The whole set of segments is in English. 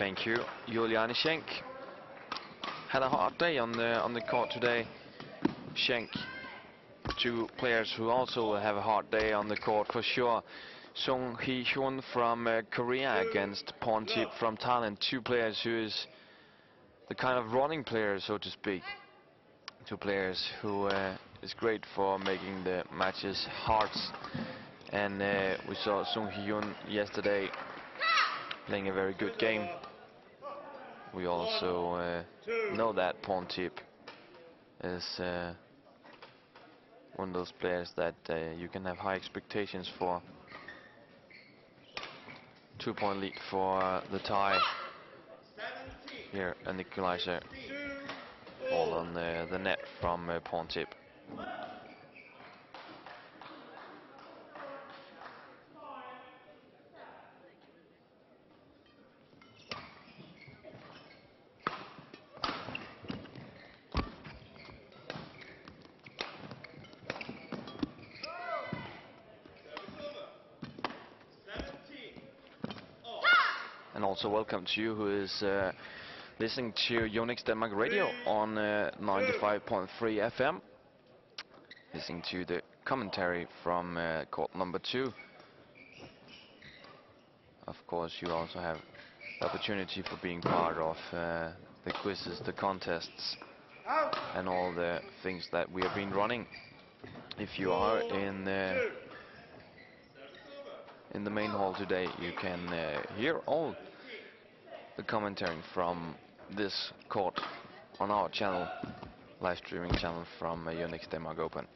Thank you, Julian Schenk. Had a hard day on the court today. Schenk, two players who also have a hard day on the court for sure. Sung Hee Hyun from Korea against Porntip from Thailand. Two players who is the kind of running players, so to speak. Two players who is great for making the matches hard. And we saw Sung Hee Hyun yesterday playing a very good game. We also know that Porntip is one of those players that you can have high expectations for. 2-point lead for the Thai. Here an equalizer, all on the net from Porntip. And also welcome to you who is listening to Yonex Denmark Radio on 95.3 FM. Listening to the commentary from court number 2. Of course, you also have the opportunity for being part of the quizzes, the contests, and all the things that we have been running. If you are in the main hall today, you can hear all the commentary from this court on our channel, live streaming channel from Yonex Denmark Open.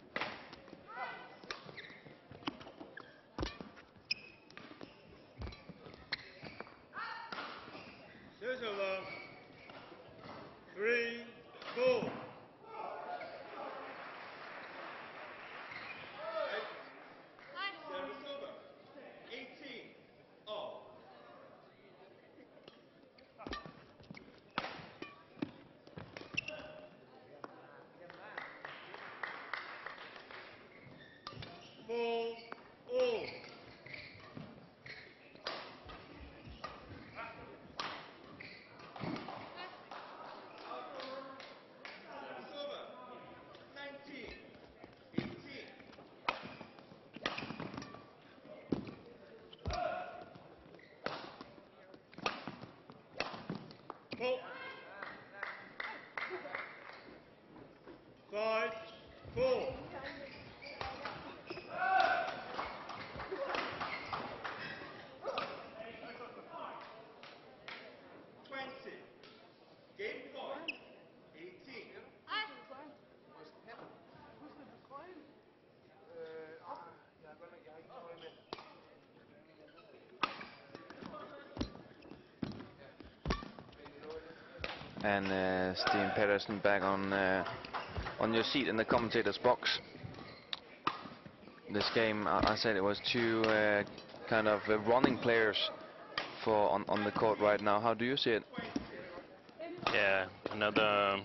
And Sten Pedersen back on your seat in the commentator's box. This game, I said it was two kind of running players for on the court right now. How do you see it? Yeah, another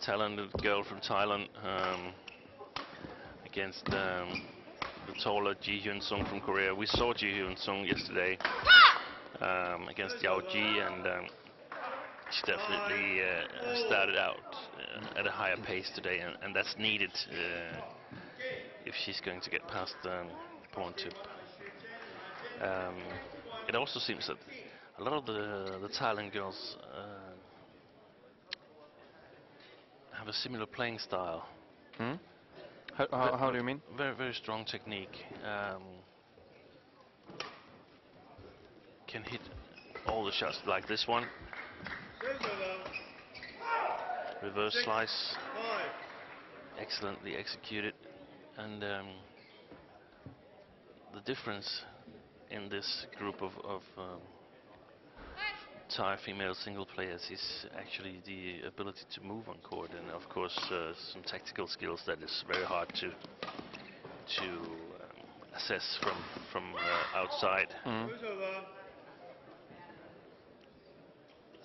talented girl from Thailand against the taller Ji-Hyun Sung from Korea. We saw Ji-Hyun Sung yesterday against Yao Ji, and she definitely started out at a higher pace today, and that's needed if she's going to get past Porntip. It also seems that a lot of the Thailand girls have a similar playing style. Hmm? How do you mean? Very, very strong technique. Can hit all the shots like this one. Reverse slice, excellently executed, and the difference in this group of Thai female single players is actually the ability to move on court, and of course some tactical skills that is very hard to assess from outside. Mm.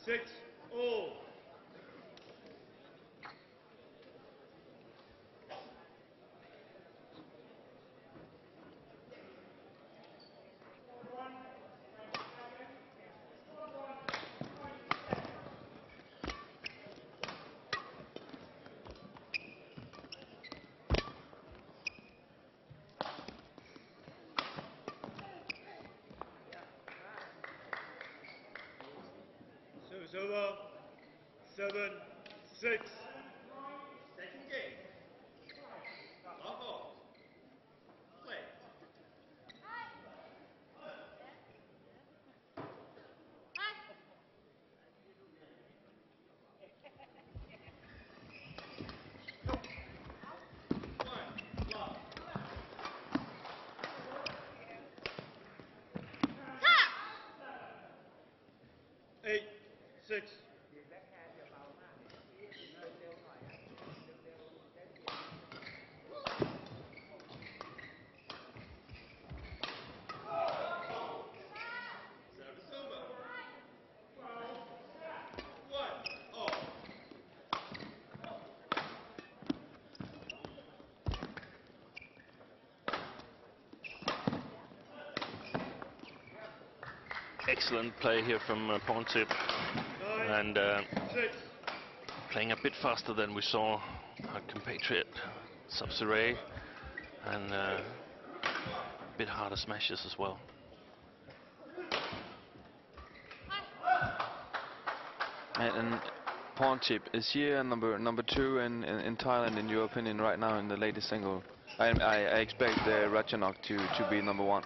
6-all. Server 7-6. Second game. Bravo. Play. Eight, 6. Service over. 1-0. Excellent play here from Porntip, and 6. playing a bit faster than we saw our compatriot Subseray, and a bit harder smashes as well. And Porntip, is he number 2 in Thailand, in your opinion, right now in the latest single? I expect Ratchanok to be number 1.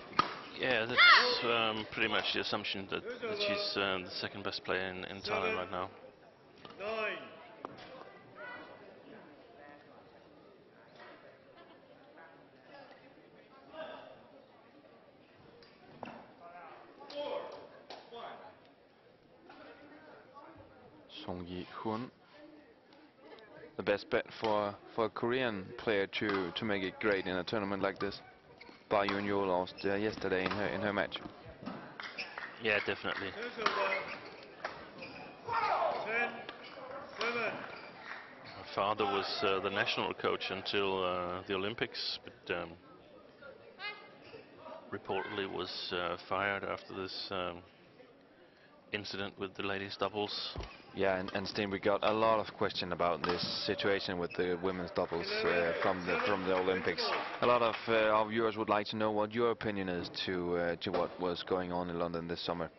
Yeah, that's pretty much the assumption that she's the second best player in Thailand right now. 9. Hyun, the best bet for a Korean player to make it great in a tournament like this. Hyun lost yesterday in her match. Yeah, definitely. 10-7. Her father was the national coach until the Olympics, but reportedly was fired after this incident with the ladies' doubles. Yeah, and Steen, we got a lot of question about this situation with the women's doubles from the Olympics. A lot of our viewers would like to know what your opinion is to what was going on in London this summer.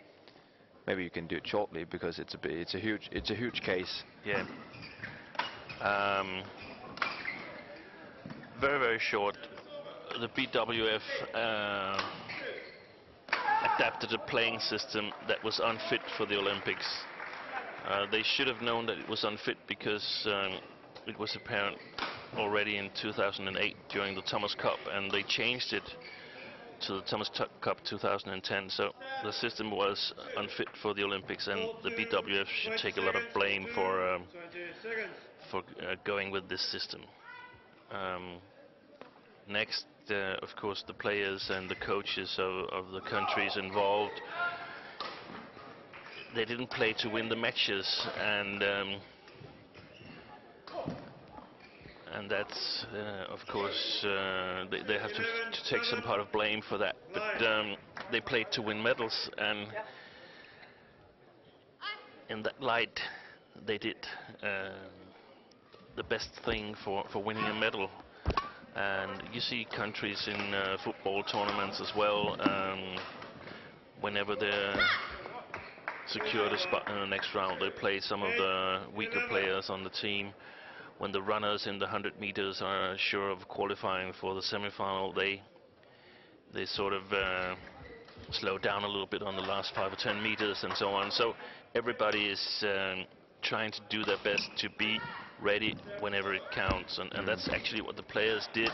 Maybe you can do it shortly, because it's a huge case. Yeah. Very short. The BWF adapted a playing system that was unfit for the Olympics. They should have known that it was unfit, because it was apparent already in 2008 during the Thomas Cup, and they changed it to the Thomas Cup 2010. So the system was unfit for the Olympics, and the BWF should take a lot of blame for going with this system. Next, of course, the players and the coaches of the countries involved. They didn't play to win the matches, and that's of course they have to take some part of blame for that. But they played to win medals, and in that light, they did the best thing for winning a medal. And you see countries in football tournaments as well, whenever they're secured a spot in the next round, they play some of the weaker players on the team. When the runners in the 100 meters are sure of qualifying for the semi-final, they sort of slow down a little bit on the last 5 or 10 meters and so on. So everybody is trying to do their best to be ready whenever it counts, and that's actually what the players did.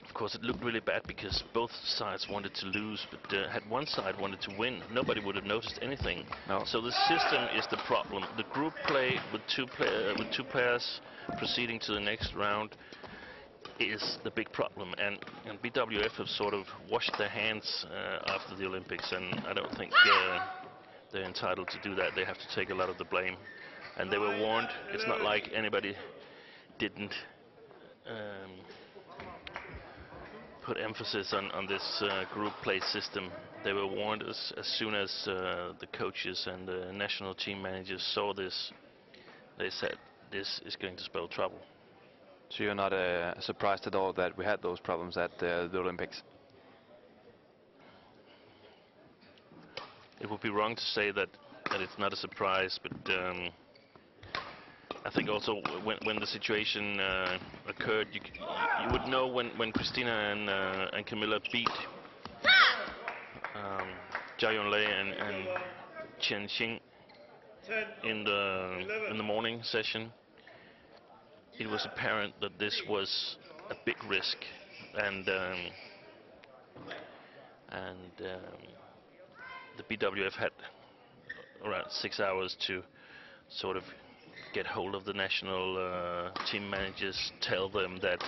Of course, it looked really bad because both sides wanted to lose, but had one side wanted to win, nobody would have noticed anything. No. So the system is the problem. The group play with two players proceeding to the next round is the big problem, and BWF have sort of washed their hands after the Olympics, and I don't think they're entitled to do that. They have to take a lot of the blame, and they were warned. It's not like anybody didn't put emphasis on this group play system. They were warned as soon as the coaches and the national team managers saw this. They said, this is going to spell trouble. So you're not surprised at all that we had those problems at the Olympics? It would be wrong to say that that it's not a surprise, but I think also when the situation occurred, you would know when Christina and Camilla beat Jia Yunlei and Chen Xing 10, in the morning session. It was apparent that this was a big risk, and the BWF had around 6 hours to sort of get hold of the national team managers, tell them that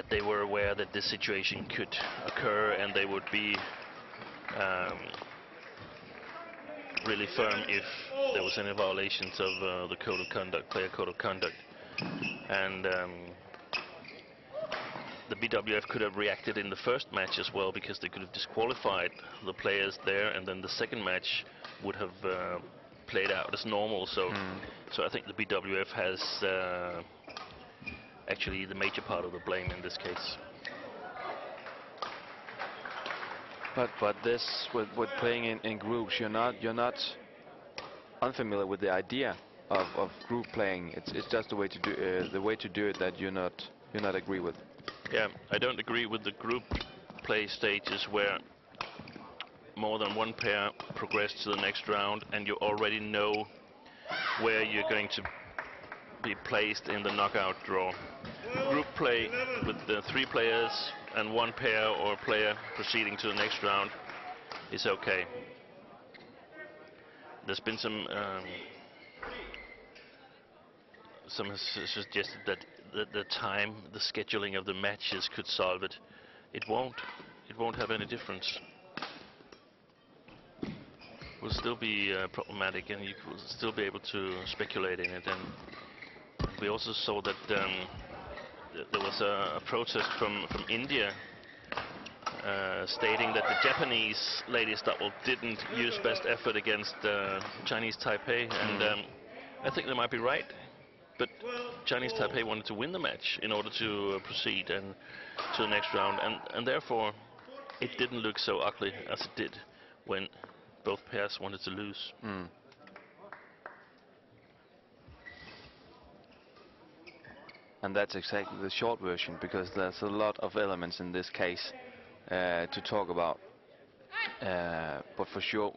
they were aware that this situation could occur, and they would be really firm if there was any violations of the code of conduct, player code of conduct. And the BWF could have reacted in the first match as well, because they could have disqualified the players there, and then the second match would have played out as normal. So I think the BWF has actually the major part of the blame in this case. But this with playing in groups, you're not unfamiliar with the idea of group playing. It's just the way to do it that you're not agree with. Yeah, I don't agree with the group play stages where more than one pair progress to the next round, and you already know where you're going to be placed in the knockout draw. Group play with the 3 players and 1 pair or player proceeding to the next round is okay. There's been some has suggested that the time, the scheduling of the matches could solve it. It won't. It won't have any difference. Will still be problematic, and you will still be able to speculate in it. And we also saw that there was a protest from India stating that the Japanese ladies double didn't use best effort against Chinese Taipei, and I think they might be right. But Chinese Taipei wanted to win the match in order to proceed and to the next round, and therefore it didn't look so ugly as it did when both pairs wanted to lose. And that's exactly the short version, because there's a lot of elements in this case to talk about. But for sure,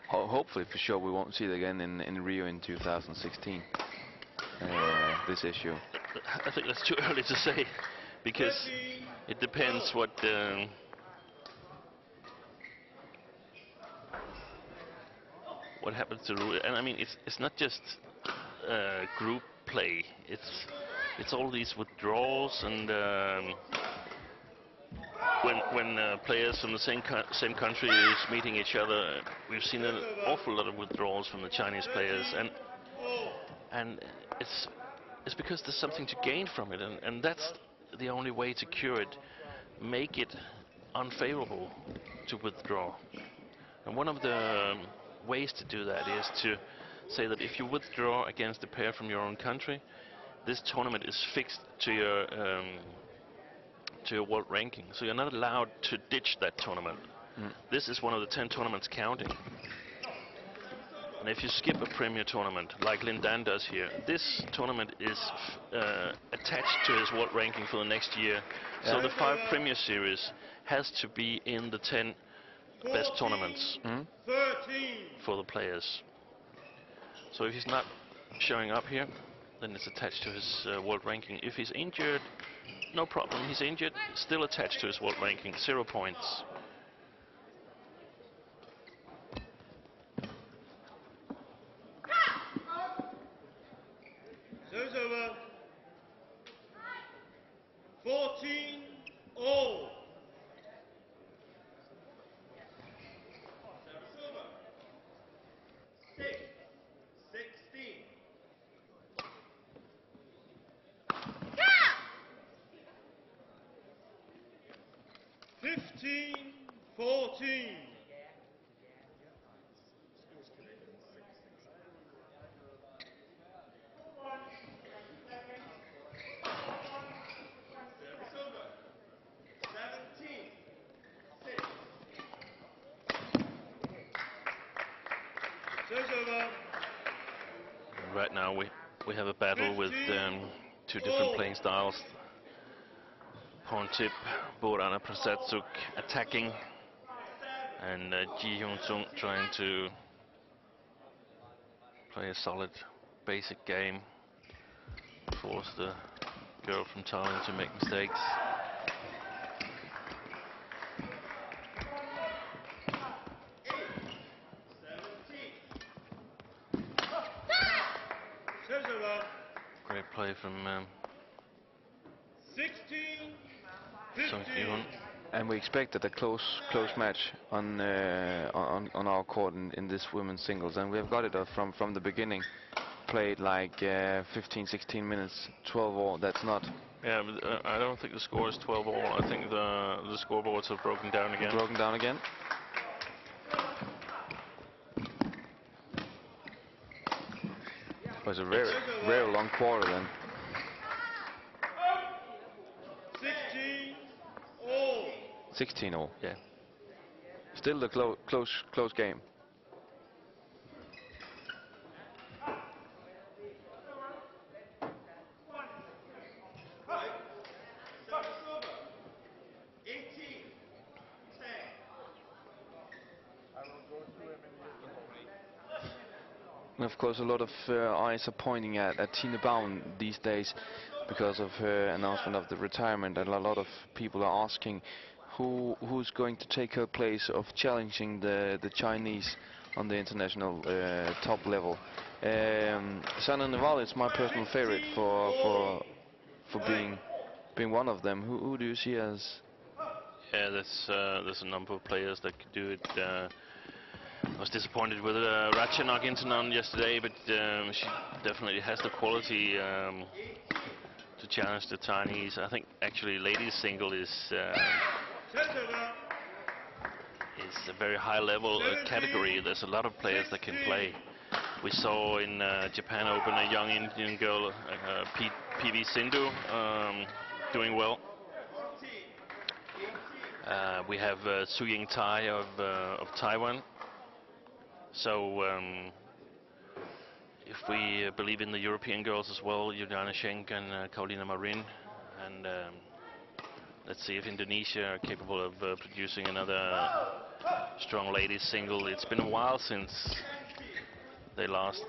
hopefully for sure, we won't see it again in Rio in 2016. This issue. I think that's too early to say, because it depends what happens to rule. And I mean, it's not just group play. It's all these withdrawals, and when players from the same country is meeting each other, we've seen an awful lot of withdrawals from the Chinese players, and it's because there's something to gain from it, and that's the only way to cure it. Make it unfavorable to withdraw. And one of the ways to do that is to say that if you withdraw against a pair from your own country, this tournament is fixed to your world ranking, so you're not allowed to ditch that tournament. This is one of the 10 tournaments counting. And if you skip a Premier tournament, like Lin Dan does here, this tournament is attached to his world ranking for the next year. So the 5 Premier Series has to be in the 10 best tournaments for the players. So if he's not showing up here, then it's attached to his world ranking. If he's injured, no problem. He's injured, still attached to his world ranking, 0 points. Service over. 14-all. Service over. 6-16. 15-14. Service over. 17-6. over. Right now we have a battle with two different playing styles. Porntip Buranaprasertsuk attacking, and Hyun trying to play a solid basic game, force the girl from Thailand to make mistakes. Great play from 16-15. Hyun. And we expected a close match on our court in this women's singles, and we have got it from the beginning. Played like 15-16 minutes, 12-all. That's not Yeah, but, I don't think the score is 12-all. I think the scoreboards have broken down again. broken down again. It was a very long quarter then. 16-all. 16-all. Yeah. Still the close game. And of course, a lot of eyes are pointing at Tine Baun these days because of her announcement of the retirement, and a lot of people are asking who's going to take her place of challenging the Chinese on the international top level. Sana Naval is my personal favorite for being one of them. Who do you see as? Yeah, there's a number of players that could do it. I was disappointed with Ratchanok Internon yesterday, but she definitely has the quality to challenge the Chinese. I think actually ladies single is a very high level category. There's a lot of players that can play. We saw in Japan Open a young Indian girl, PV Sindhu, doing well. We have Su Ying Tai of Taiwan. So if we believe in the European girls as well, Juliana Schenk and Carolina Marin, and let's see if Indonesia are capable of producing another strong ladies single. It's been a while since they last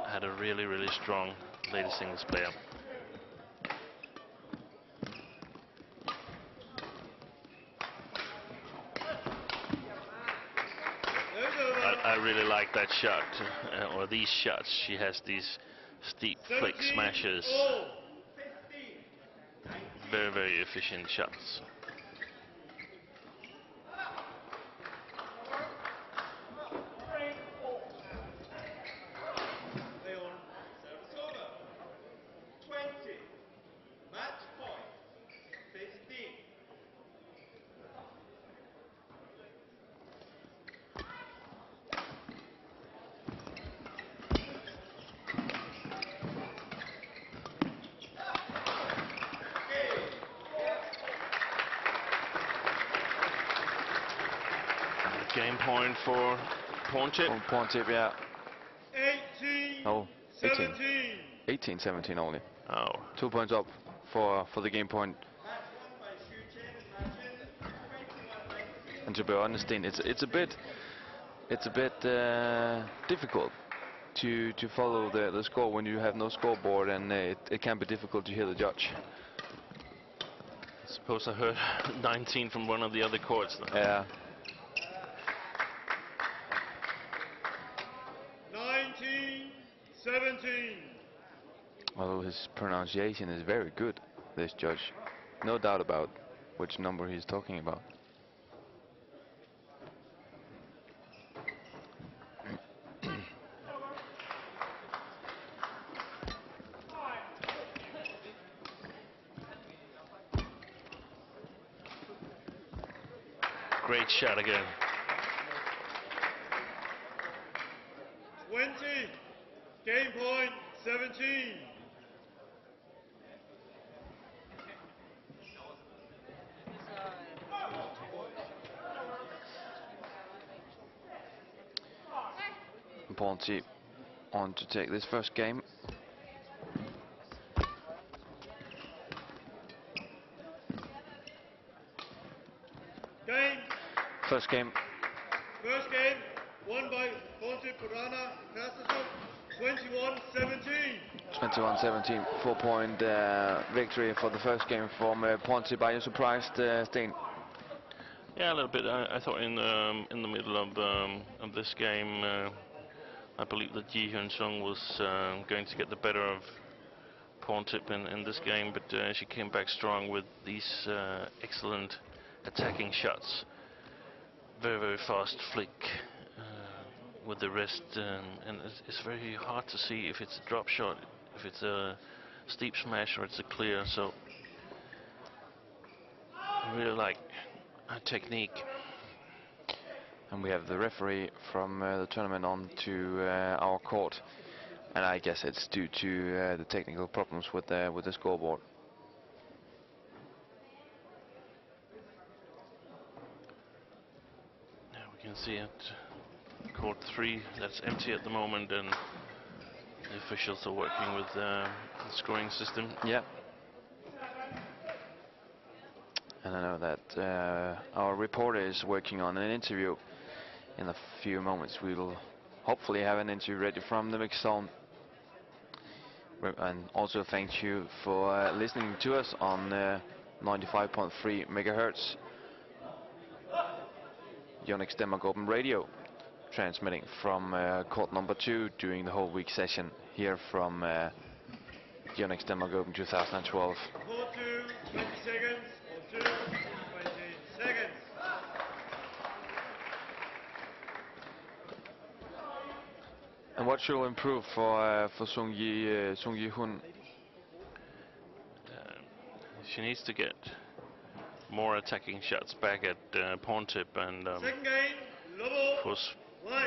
had a really strong ladies singles player. I really like that shot, or these shots. She has these steep flick smashes. Very efficient shots. Game point for Porntip. Oh, Porntip, yeah. 18-17. Oh, 18-17 only. Oh. 2 points up for the game point. And to be honest, it's a bit difficult to follow the score when you have no scoreboard, and it can be difficult to hear the judge. I suppose I heard 19 from one of the other courts. Yeah. 19-17. Although his pronunciation is very good, this judge. No doubt about which number he's talking about. Great shot again. 20. Game point 17. Porntip on to take this first game. Game. First game. First game won by Porntip Buranaprasertsuk, 21-17. 21-17, 4-point victory for the first game from Porntip. Are you surprised, Steen? Yeah, a little bit. I thought in the middle of this game, I believe that Hyun was going to get the better of Porntip in this game, but she came back strong with these excellent attacking shots. Very, very fast flick with the wrist, and it's very hard to see if it's a drop shot, if it's a steep smash, or it's a clear. So I really like her technique. And we have the referee from the tournament on to our court, and I guess it's due to the technical problems with the scoreboard. Yeah, we can see it. Court 3, that's empty at the moment, and the officials are working with the scoring system. Yeah. And I know that our reporter is working on an interview. In a few moments we will hopefully have an interview ready from the mixed zone. And also thank you for listening to us on 95.3 megahertz Yonex Denmark Open Radio, transmitting from court number 2 during the whole week session here from Yonex Denmark Open 2012. Court 2, 20 seconds. Court 2, 20 seconds. And what should improve for Sung-Yi Hyun? She needs to get more attacking shots back at Porntip, and Second game, of course,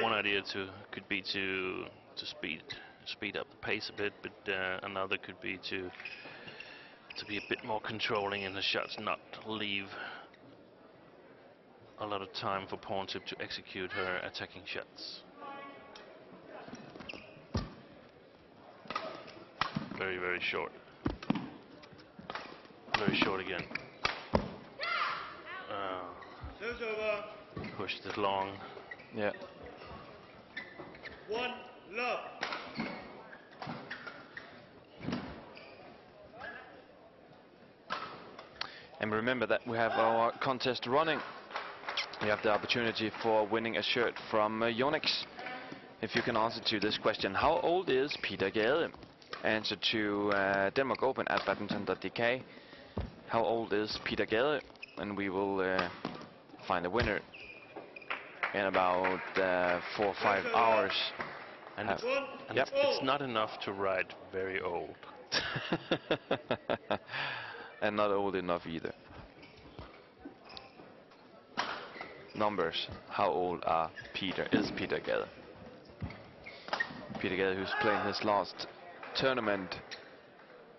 one idea could be to speed up the pace a bit, but another could be to be a bit more controlling in the shots, not leave a lot of time for Porntip to execute her attacking shots. Very, very short. Very short again. Serves over. Pushed it long. Yeah. 1 love. And remember that we have our contest running. You have the opportunity for winning a shirt from Yonex. If you can answer to this question: how old is Peter Gade? Answer to Denmark Open at badminton.dk. How old is Peter Gade? And we will find a winner in about 4 or 5 hours. And Yep. it's not enough to write very old. And not old enough either. Numbers. How old is Peter Gade? Peter Gade, who's playing his last tournament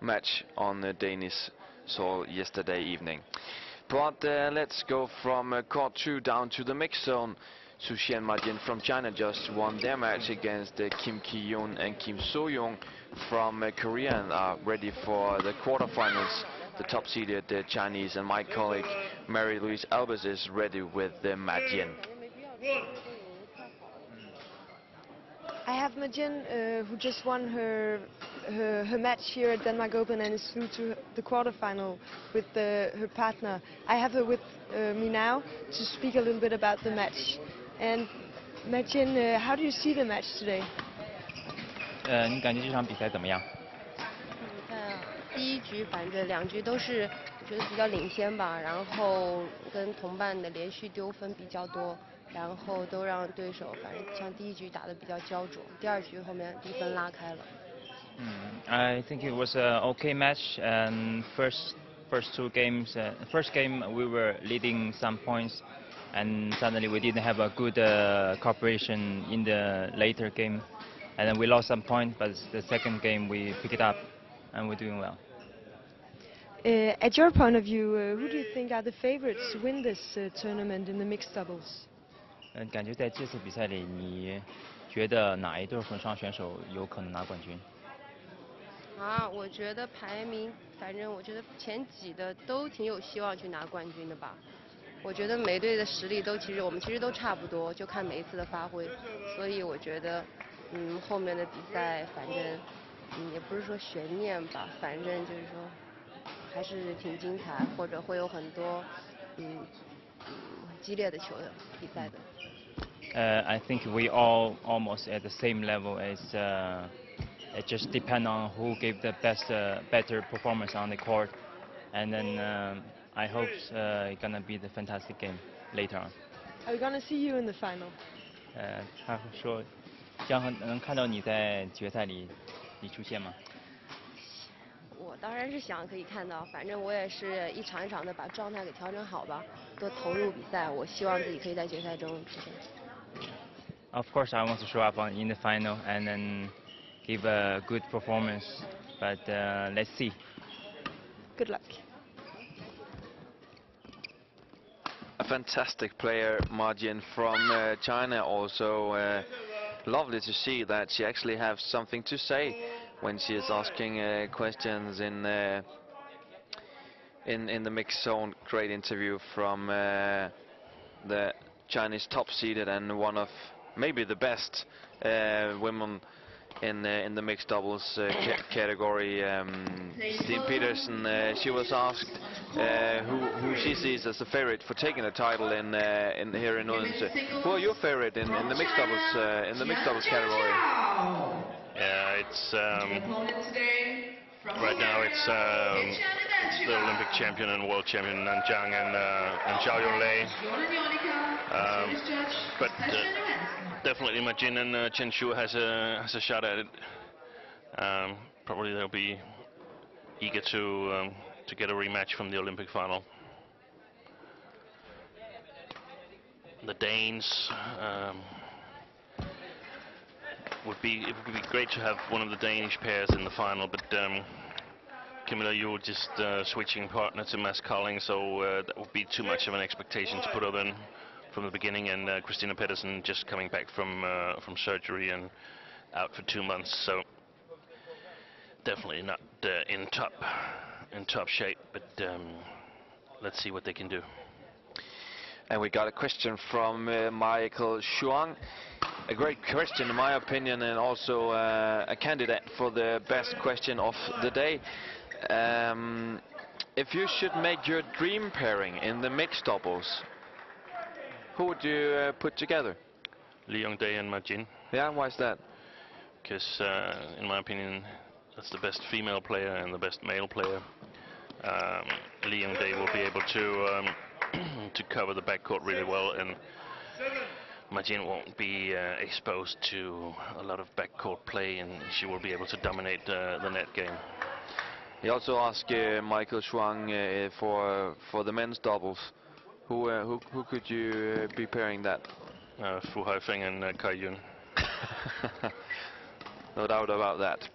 match on the Danish soil yesterday evening. But let's go from court 2 down to the mixed zone. Sushen Majin from China just won their match against Kim Ki-yoon and Kim So-young from Korea, and are ready for the quarterfinals. The top seeded Chinese, and my colleague Mary-Louise Albers is ready with Majin. I have Majin, who just won her match here at Denmark Open and is through to the quarterfinal with her partner. I have her with me now to speak a little bit about the match. And Majin, how do you see the match today? 你感觉这场比赛怎么样？第一局反正2局都是觉得比较领先吧，然后跟同伴的连续丢分比较多，然后都让对手反正像第一局打得比较焦灼，第2局后面比分拉开了。I think it was an okay match, and first 2 games. First game we were leading some points, and suddenly we didn't have a good cooperation in the later game, and then we lost some points. But the second game we picked it up, and we're doing well. At your point of view, who do you think are the favorites to win this tournament in the mixed doubles? 感觉在这次比赛里，你觉得哪一对混双选手有可能拿冠军？我觉得排名，反正我觉得前几的都挺有希望去拿冠军的吧。我觉得每队的实力我们其实都差不多，就看每一次的发挥。所以我觉得，后面的比赛反正，也不是说悬念吧，反正就是说，还是挺精彩，或者会有很多，激烈的比赛的。I think we all almost at the same level as it just depends on who gave the better performance on the court, and then I hope it's gonna be the fantastic game later on. Are we gonna see you in the final? 他说将能看到你在决赛里出现吗？我当然是想可以看到，反正我也是一场一场的把状态给调整好吧，多投入比赛。我希望自己可以在决赛中出现。Of course, I want to show up in the final and then give a good performance, but let's see. Good luck. A fantastic player, Marjin from China. Also, lovely to see that she actually has something to say when she is asking questions in the mixed zone. Great interview from the Chinese top-seeded and one of maybe the best women in the mixed doubles category. Stine Petersen, she was asked who she sees as the favorite for taking the title here in Odense. Who are your favorite in the mixed doubles category? Yeah, it's right now it's the Olympic champion and world champion Nanjiang and Zhao Yonlei. But definitely Marjin and Chen Shu has a shot at it. Probably they'll be eager to get a rematch from the Olympic final. The Danes. It would be great to have one of the Danish pairs in the final, but Camilla Juhl just switching partner to Mads Kolding, so that would be too much of an expectation to put her in from the beginning, and Christina Pedersen just coming back from surgery and out for 2 months, so definitely not in top shape, but let's see what they can do. And we got a question from Michael Shuang. A great question in my opinion, and also a candidate for the best question of the day. If you should make your dream pairing in the mixed doubles, who would you put together? Lee Young-dae and Marjin. Yeah, why is that? Because in my opinion that's the best female player and the best male player. Lee Young-dae will be able to to cover the backcourt really well, and Marjin won't be exposed to a lot of backcourt play, and she will be able to dominate the net game. He also asked Michael Shuang for the men's doubles. Who could you be pairing that? Fu Haifeng and Hyun. No doubt about that.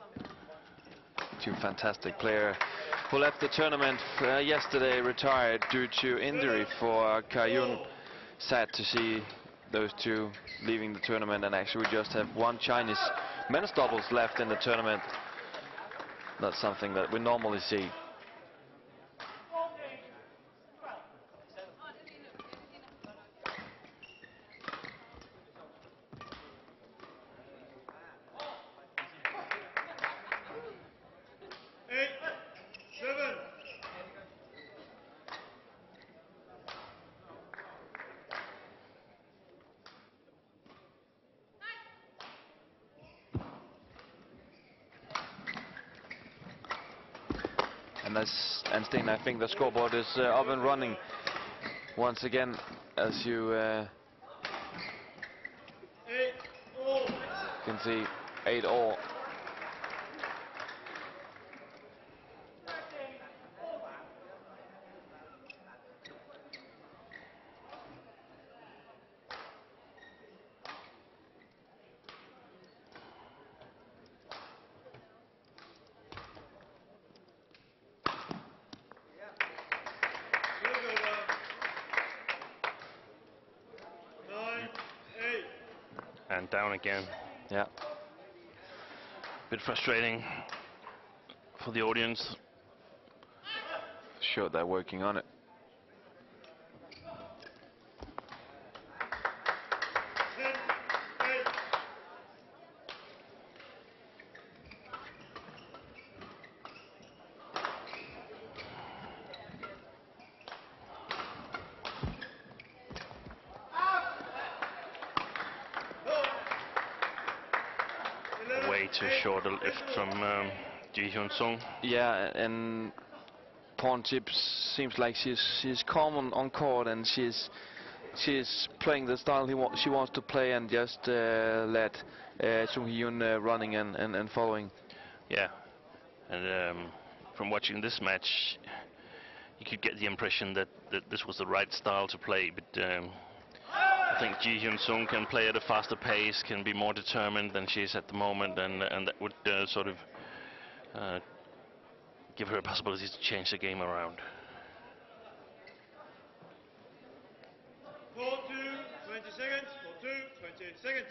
Two fantastic players who left the tournament yesterday, retired due to injury for Hyun. Sad to see those two leaving the tournament, and actually we just have one Chinese men's doubles left in the tournament. Not something that we normally see. And Stine, I think the scoreboard is up and running once again, as you can see, 8-all. and down again. Yeah. Bit frustrating for the audience. Sure, they're working on it. Way too short a lift from Hyun Sung. Yeah, and Porntip seems like she's calm on court, and she's playing the style she wants to play, and just let Hyun running and following. Yeah, and from watching this match, you could get the impression that this was the right style to play, but I think Hyun Sung can play at a faster pace, can be more determined than she is at the moment, and that would sort of give her a possibility to change the game around. 4-2, 20 seconds. 4-2, 20 seconds.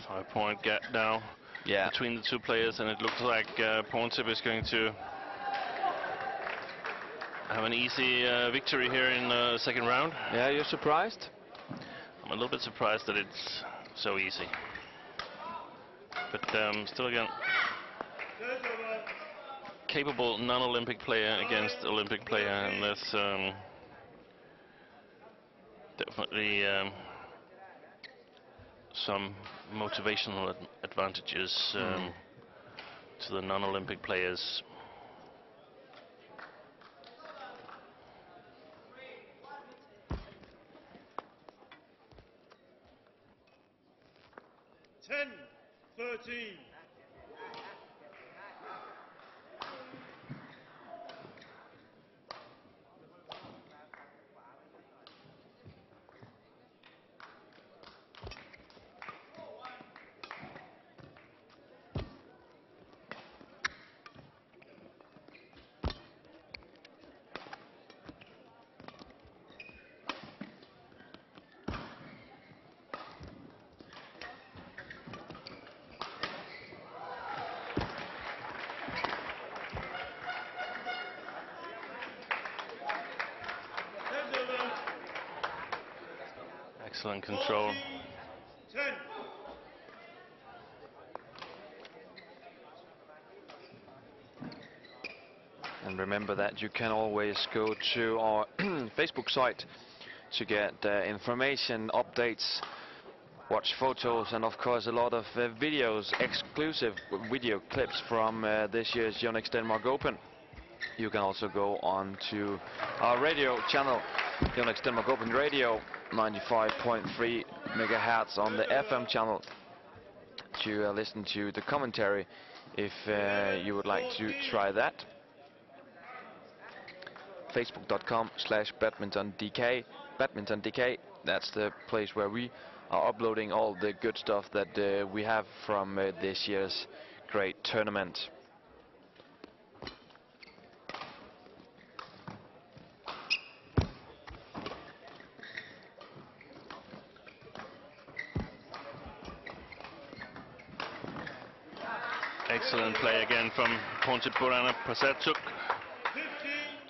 Five-point gap now between the two players, and it looks like Porntip is going to have an easy victory here in the second round. Yeah, you're surprised? I'm a little bit surprised that it's so easy. But still, again, capable non-Olympic player against Olympic player, and that's definitely some motivational advantages to the non-Olympic players. Ten, 13. Excellent control. 10. And remember that you can always go to our Facebook site to get information, updates, watch photos, and of course a lot of videos, exclusive video clips from this year's Yonex Denmark Open. You can also go on to our radio channel, Yonex Denmark Open Radio, 95.3 megahertz on the FM channel, to listen to the commentary if you would like to try that. Facebook.com/badmintondk. BadmintonDK, that's the place where we are uploading all the good stuff that we have from this year's great tournament. Excellent play again from Porntip Buranaprasertsuk.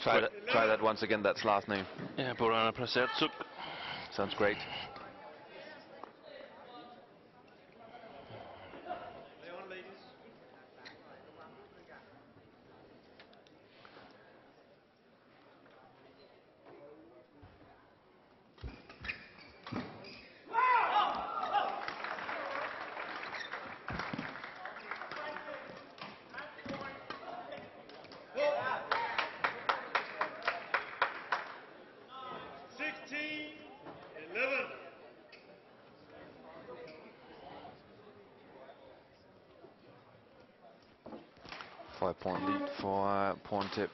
Try that once again, that's last name. Yeah, Buranaprasertsuk. Sounds great. Lay on, ladies. Five-point lead for Porntip.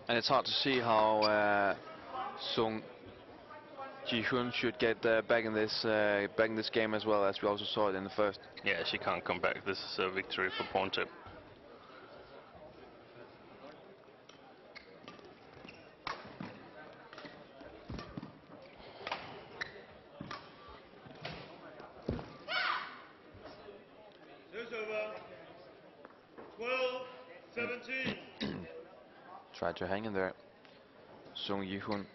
And it's hard to see how Sung Ji-Hyun should get back in this game as well, as we also saw it in the first. Yeah, she can't come back. This is a victory for Porntip. It's over. 12-17. Tried to hang in there, Sung Ji-Hyun.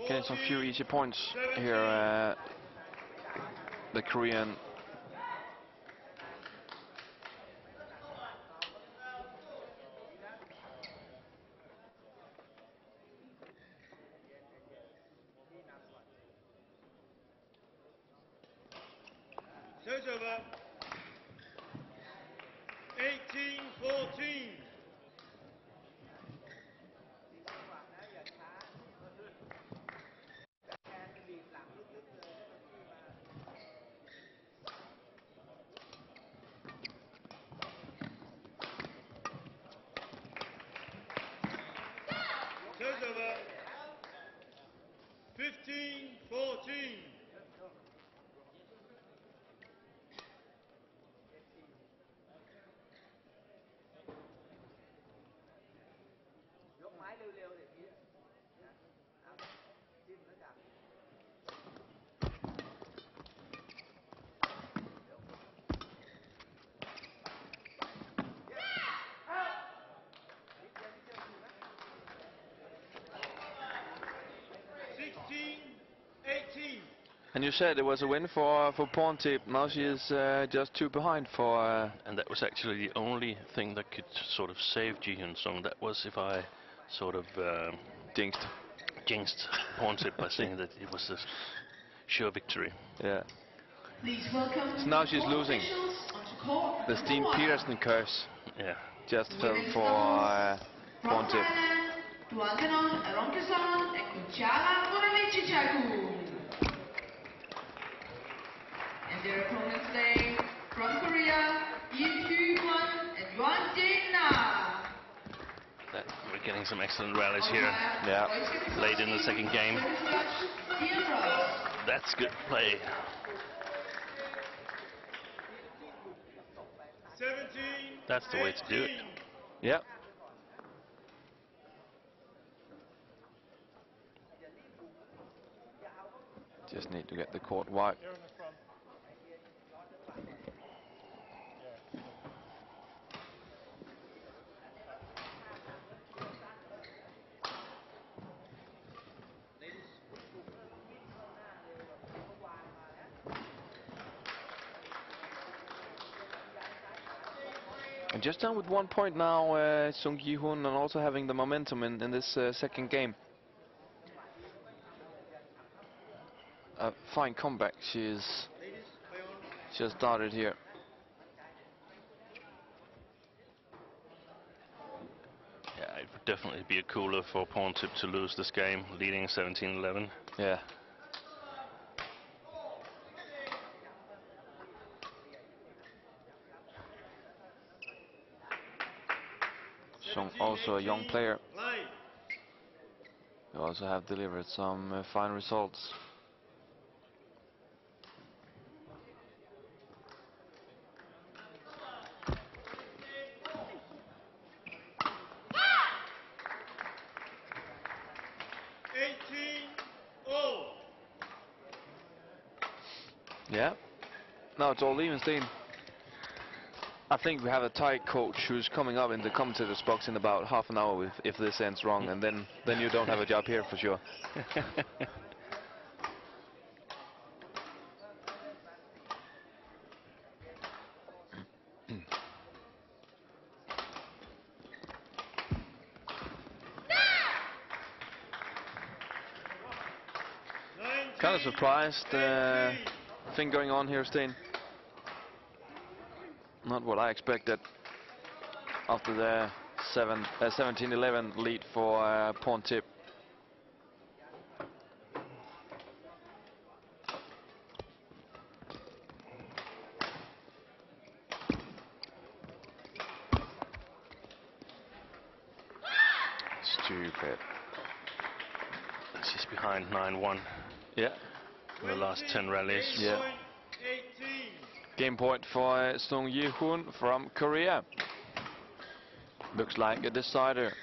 Getting some few easy points here, the Korean. It's over. 18-14. It's over. 15-14. And you said it was a win for Porntip. Now she is just 2 behind for. And that was actually the only thing that could sort of save Ji-Hyun Sung. That was if I sort of jinxed Porntip by saying that it was a sure victory. Yeah. Please welcome So now she's court losing. officials onto court The number Steen 1. Petersen curse Yeah. just fell Women's for doubles from Porntip. Thailand, Duanganon Arongkason and Kuchala Bonamichichaku. And their opponents today, from Korea, Hyun and Yuan Jae-na. We're getting some excellent rallies here. Yeah. Late in the second game. That's good play. 17. That's the way to do it. Yep. Just need to get the court wide. And just down with 1 point now, Sung Ji-hoon, and also having the momentum in this second game. A fine comeback she has started here. Yeah, it would definitely be a cooler for Porntip to lose this game, leading 17-11. Yeah. Sung, also a young player. They also have delivered some fine results. Yeah. Now it's all even, Steen. I think we have a Thai coach who's coming up in the commentator's box in about half an hour if this ends wrong, and then you don't have a job here for sure. Kind of surprised thing going on here, Steen. Not what I expected after the 17-11 lead for Porntip. Stupid. She's behind 9-1. Yeah. In the last 10 rallies. Yeah. Game point for Sung Ji-hoon from Korea. Looks like a decider.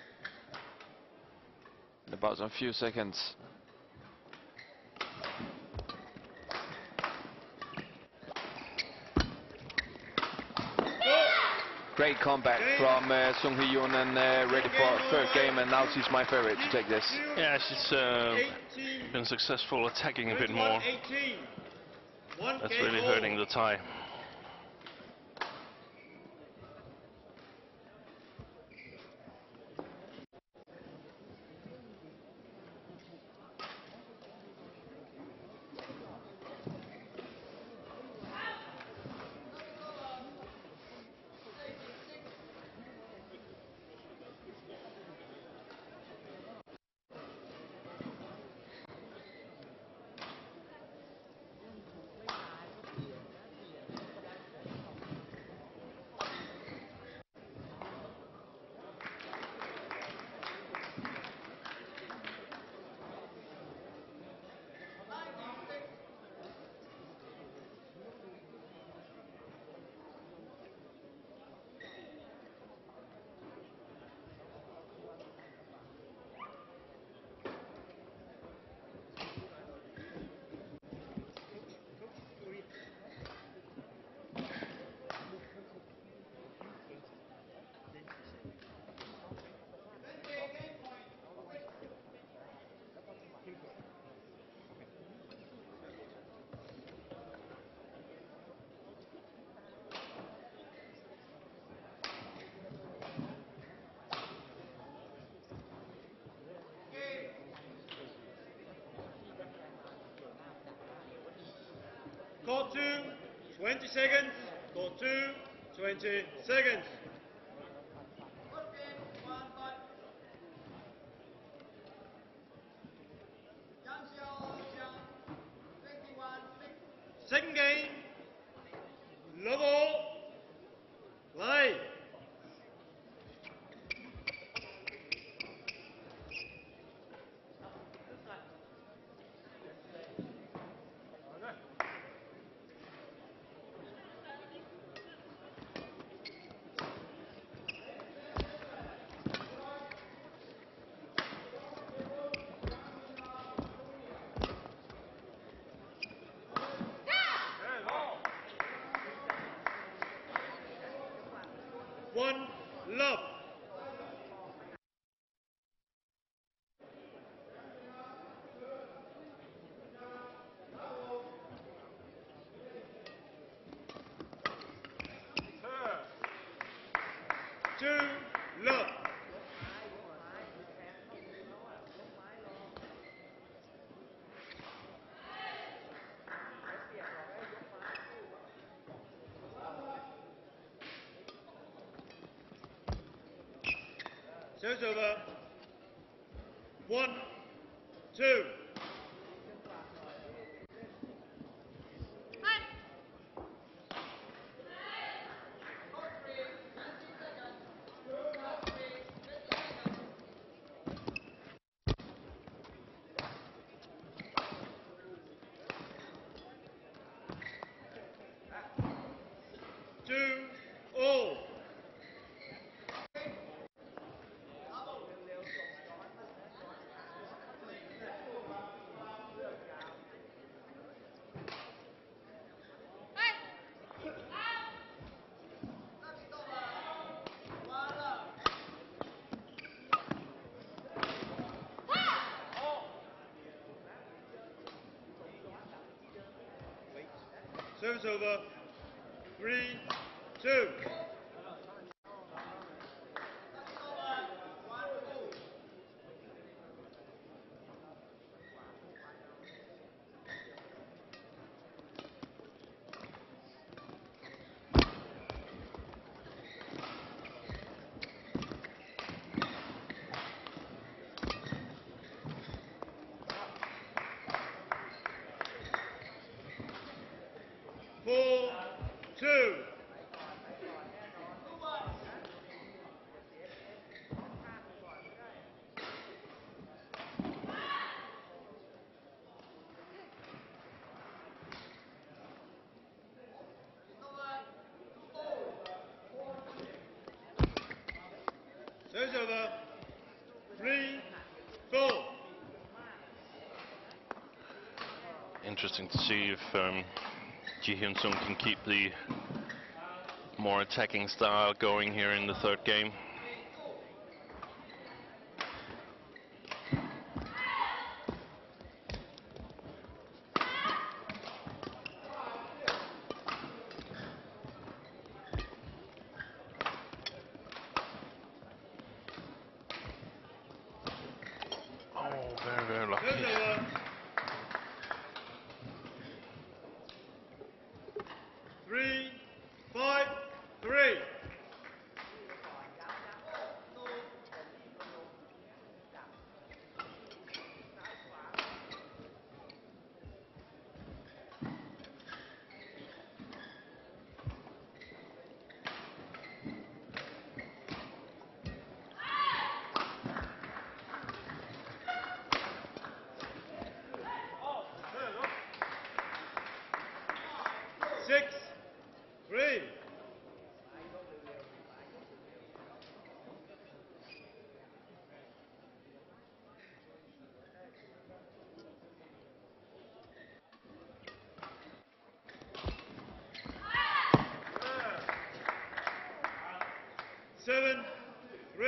In about a few seconds. Great comeback from Sung Hyun, and ready for third game, and now she's my favorite to take this. Yeah, she's been successful attacking a bit more. That's really hurting the Thai. Court 2, 20 seconds. Court 2, 20 seconds. Second game. Level. Play. 1 love. Two love. Service over. 1, 2. Two all. Service over. 3, 2. Four, 2. Service over. 3, 4. Interesting to see if Hyun can keep the more attacking style going here in the third game. Oh, very, very lucky. Service over. 3, 5, 3. Six, 3. Seven, 3.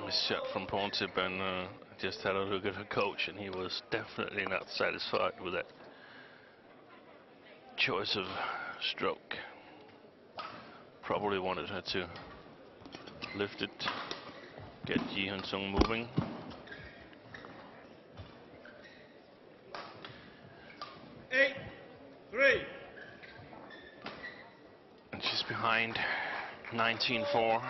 Nice shot from Porntip, and just had a look at her coach, and he was definitely not satisfied with that choice of stroke. Probably wanted her to lift it, get Hyun moving. Eight, 3. And she's behind 19-4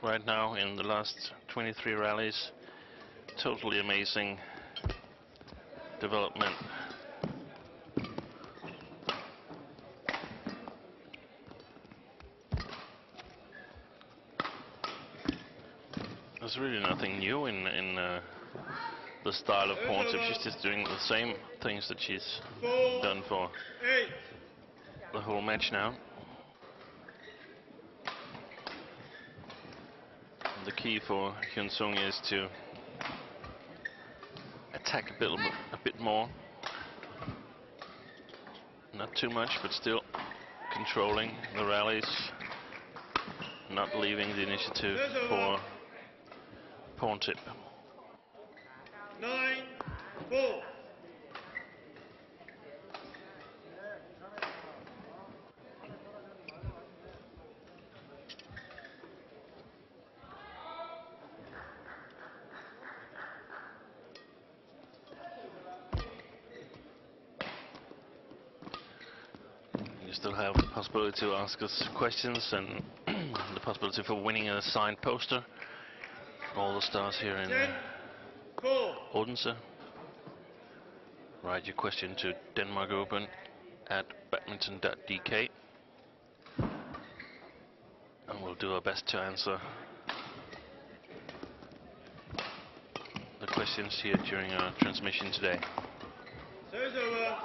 right now in the last 23 rallies. Totally amazing development. There's really nothing new in the style of Porntip. She's just doing the same things that she's done for 8. the whole match now. The key for Hyun is to attack a bit more. Not too much, but still controlling the rallies. not leaving the initiative for Porntip. 9-4. You still have the possibility to ask us questions and the possibility for winning a signed poster. All the stars here in 10-4. Odense. Write your question to Denmark Open at badminton.dk, and we'll do our best to answer the questions here during our transmission today. Service over.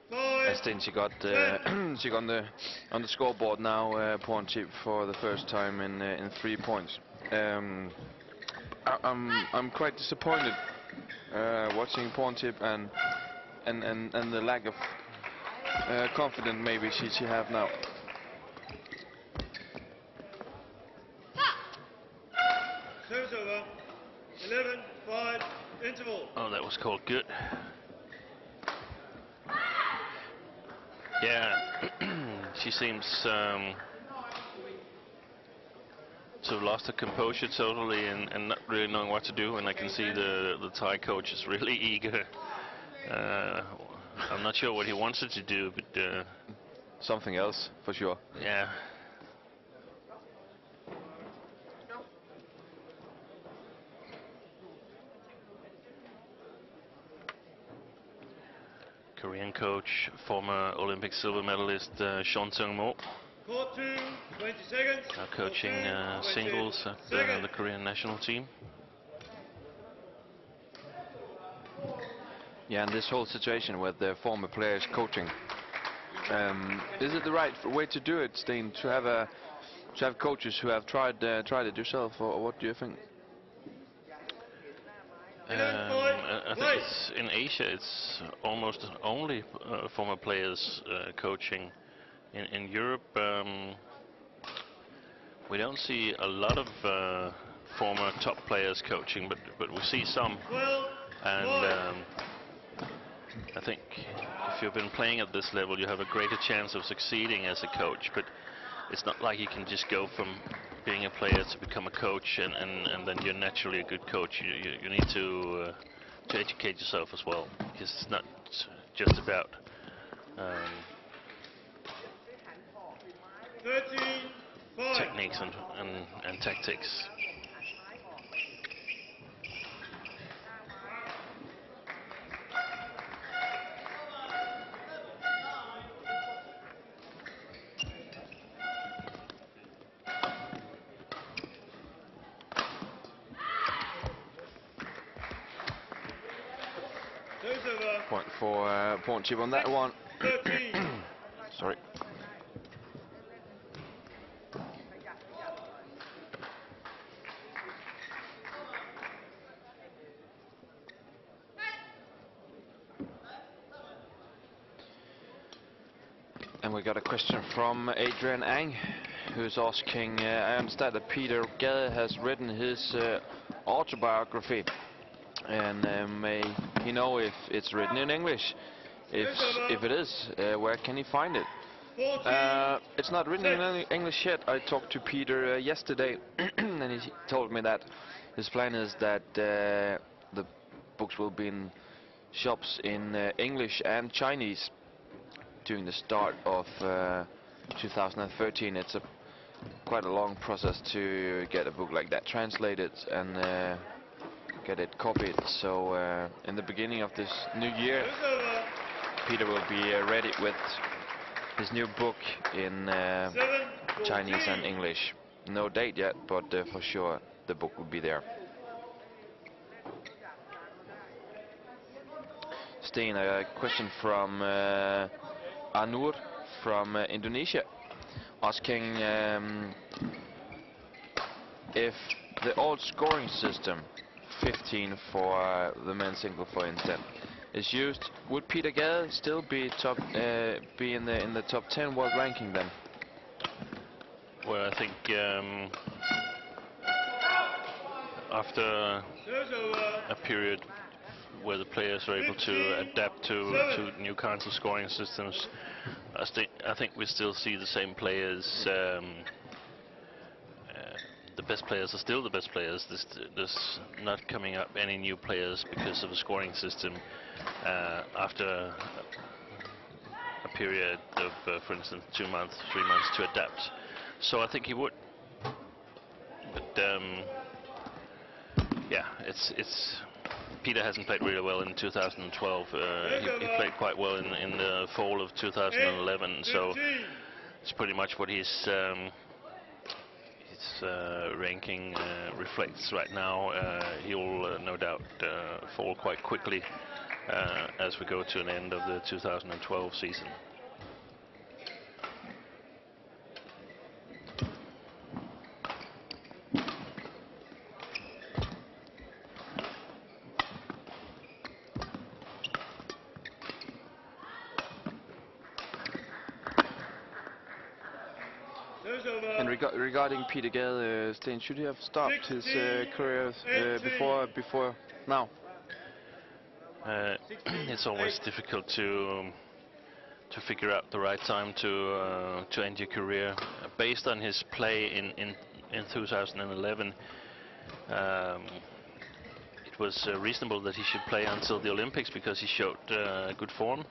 5. Estin, she got she got on the scoreboard now. Porntip for the first time in 3 points. I'm quite disappointed watching Porntip and the lack of confidence maybe she have now. Service over. 11-5. Interval. Oh, that was called good. Yeah, she seems to have lost her composure totally and not really knowing what to do. And I can see the Thai coach is really eager. I'm not sure what he wants her to do, but Something else for sure. yeah. Korean coach, former Olympic silver medalist Hyun. Court 2, 20 seconds. Now coaching Court 2, 20 singles at seconds. the Korean national team. Yeah, and this whole situation with the former players coaching, is it the right way to do it, Steen? To have coaches who have tried it yourself, or what do you think? I think it's, in Asia it's almost only former players coaching. In Europe we don't see a lot of former top players coaching, but we see some. And I think if you've been playing at this level, you have a greater chance of succeeding as a coach. But it's not like you can just go from being a player to become a coach and then you're naturally a good coach. You need to educate yourself as well, because it's not just about 13-5. techniques and tactics. Service over. Point for Porntip on that one. 13. Sorry. And we got a question from Adrian Ang, who's asking, I understand that Peter Gade has written his autobiography, and may he know if it's written in English? If it is, where can he find it? It's not written in English yet. I talked to Peter yesterday, and he told me that his plan is that the books will be in shops in English and Chinese during the start of 2013. It's quite a long process to get a book like that translated and get it copied. So in the beginning of this new year, Peter will be ready with his new book in Chinese and English. No date yet, but for sure the book will be there. Steen, a question from Anur from Indonesia, asking if the old scoring system, 15 for the men's single for instance, is used. Would Peter Gade still be in the top 10 world ranking then? Well, I think after a period where the players are able to adapt to new kinds of scoring systems, I think we still see the same players. The best players are still the best players. There's not coming up any new players because of the scoring system after a period of, for instance, 2 months, 3 months to adapt. So I think he would. But yeah, it's Peter hasn't played really well in 2012. He played quite well in the fall of 2011. So it's pretty much what his ranking reflects right now. He'll no doubt fall quite quickly as we go to an end of the 2012 season. And regarding Peter Gade, Sten, should he have stopped his career before now? It's always difficult to figure out the right time to end your career. Based on his play in 2011, it was reasonable that he should play until the Olympics because he showed good form.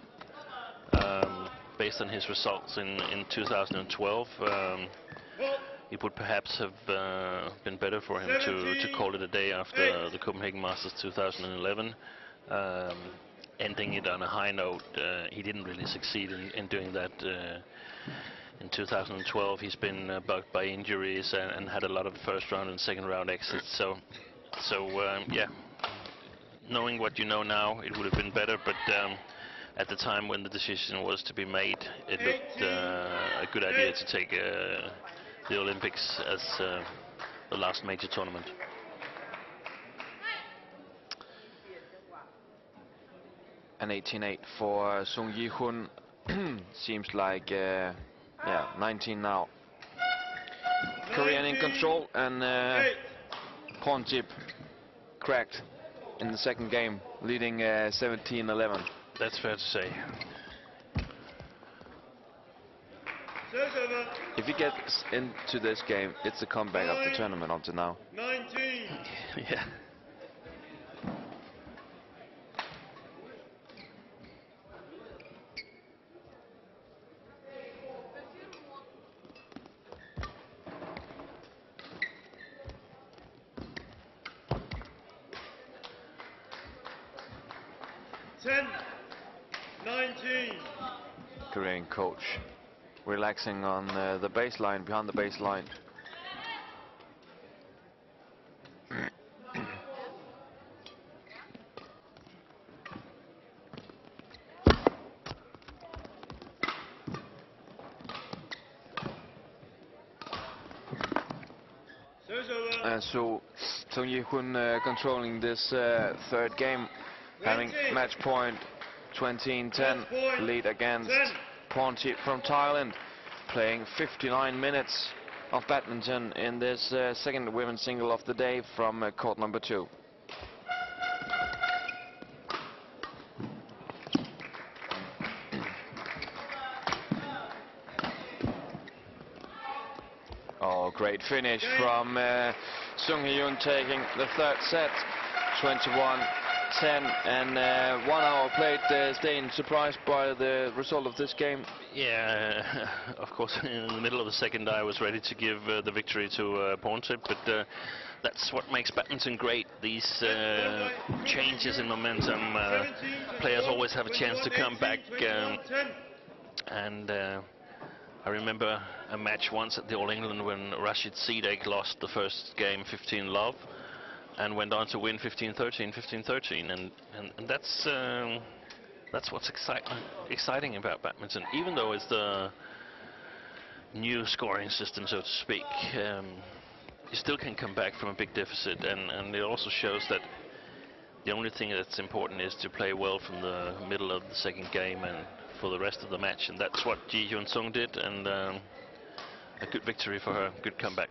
Based on his results in 2012, it would perhaps have been better for him to call it a day after the Copenhagen Masters 2011. Ending it on a high note. He didn't really succeed in doing that. In 2012, he's been bugged by injuries and had a lot of first round and second round exits. So yeah, knowing what you know now, it would have been better. But at the time when the decision was to be made, it looked a good idea to take the Olympics as the last major tournament. An 18-8 for Sung Ji-Hyun. Seems like, yeah, 19 now. Korean in control, and Porntip cracked in the second game, leading 17-11. That's fair to say. If he gets into this game, it's the comeback of the tournament up to now. 19. Yeah. Korean coach relaxing on the baseline, behind the baseline. And so Sung Ji-Hyun controlling this third game, having match point 20-10 lead against Porntip from Thailand, playing 59 minutes of badminton in this second women's single of the day from court number 2. Oh, great finish from Sung Ji-Hyun, taking the third set, 21-10, and 1 hour played. Staying surprised by the result of this game. Yeah, of course, in the middle of the second I was ready to give the victory to Porntip, but that's what makes badminton great. These changes in momentum, players always have a chance to come back, and I remember a match once at the All England when Rashid Sidek lost the first game 15-love and went on to win 15-13, 15-13, and that's what's exciting about badminton. Even though it's the new scoring system, so to speak, you still can come back from a big deficit, and it also shows that The only thing that's important is to play well from the middle of the second game and for the rest of the match, and that's what Ji Hyun Sung did, and a good victory for her, good comeback.